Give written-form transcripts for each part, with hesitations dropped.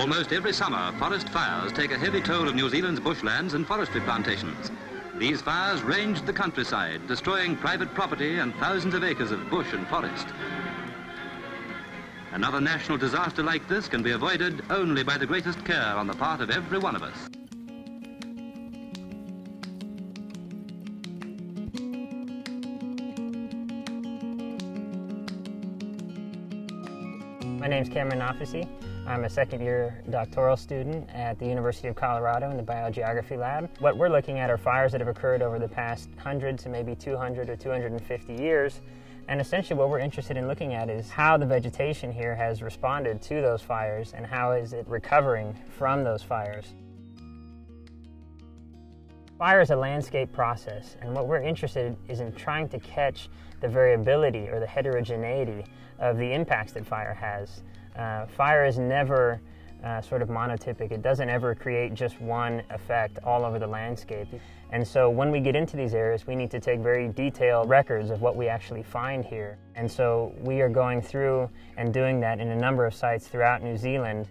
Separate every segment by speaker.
Speaker 1: Almost every summer, forest fires take a heavy toll of New Zealand's bushlands and forestry plantations. These fires ranged the countryside, destroying private property and thousands of acres of bush and forest. Another national disaster like this can be avoided only by the greatest care on the part of every one of us.
Speaker 2: My name's Cameron Nafisi. I'm a second-year doctoral student at the University of Colorado in the biogeography lab. What we're looking at are fires that have occurred over the past 100 to maybe 200 or 250 years. And essentially what we're interested in looking at is how the vegetation here has responded to those fires and how is it recovering from those fires. Fire is a landscape process, and what we're interested in is in trying to catch the variability or the heterogeneity of the impacts that fire has. Fire is never sort of monotypic. It doesn't ever create just one effect all over the landscape. And so when we get into these areas, we need to take very detailed records of what we actually find here. And so we are going through and doing that in a number of sites throughout New Zealand.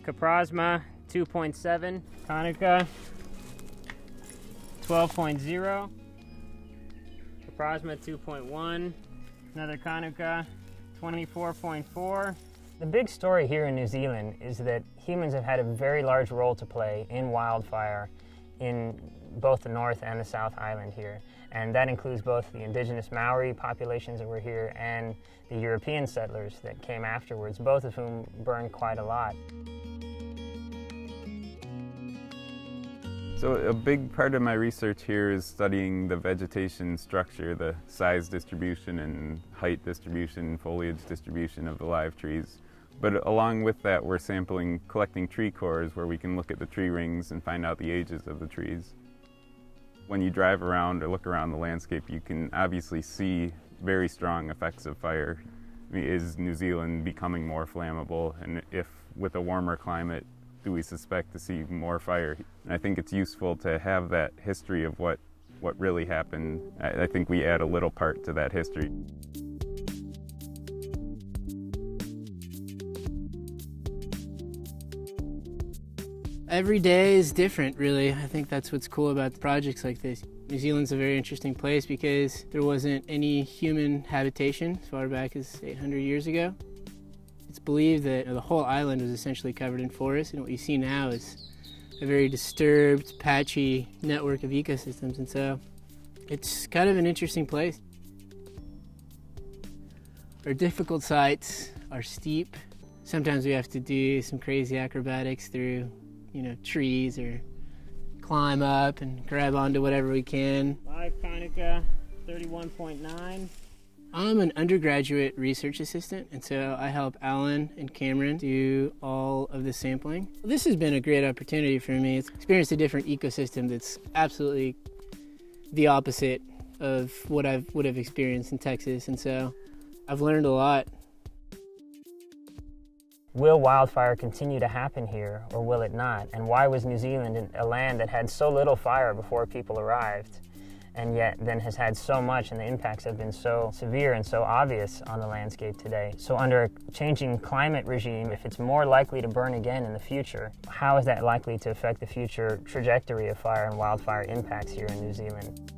Speaker 2: Caprasma 2.7, Conica 12.0, Caprasma 2.1, another Conica 24.4. The big story here in New Zealand is that humans have had a very large role to play in wildfire in both the North and the South Island here. And that includes both the indigenous Maori populations that were here and the European settlers that came afterwards, both of whom burned quite a lot.
Speaker 3: So a big part of my research here is studying the vegetation structure, the size distribution and height distribution, foliage distribution of the live trees. But along with that, we're collecting tree cores where we can look at the tree rings and find out the ages of the trees. When you drive around or look around the landscape, you can obviously see very strong effects of fire. I mean, is New Zealand becoming more flammable? And if with a warmer climate, do we suspect to see more fire? And I think it's useful to have that history of what really happened. I think we add a little part to that history.
Speaker 4: Every day is different, really. I think that's what's cool about projects like this. New Zealand's a very interesting place because there wasn't any human habitation as far back as 800 years ago. It's believed that the whole island was essentially covered in forest, and what you see now is a very disturbed, patchy network of ecosystems, and so it's kind of an interesting place. Our difficult sites are steep. Sometimes we have to do some crazy acrobatics through trees or climb up and grab onto whatever we can.
Speaker 2: Live Conica 31.9.
Speaker 4: I'm an undergraduate research assistant, and so I help Alan and Cameron do all of the sampling. This has been a great opportunity for me. It's experienced a different ecosystem that's absolutely the opposite of what I would have experienced in Texas, and so I've learned a lot.
Speaker 2: Will wildfire continue to happen here, or will it not? And why was New Zealand a land that had so little fire before people arrived, and yet then has had so much, and the impacts have been so severe and so obvious on the landscape today? So under a changing climate regime, if it's more likely to burn again in the future, how is that likely to affect the future trajectory of fire and wildfire impacts here in New Zealand?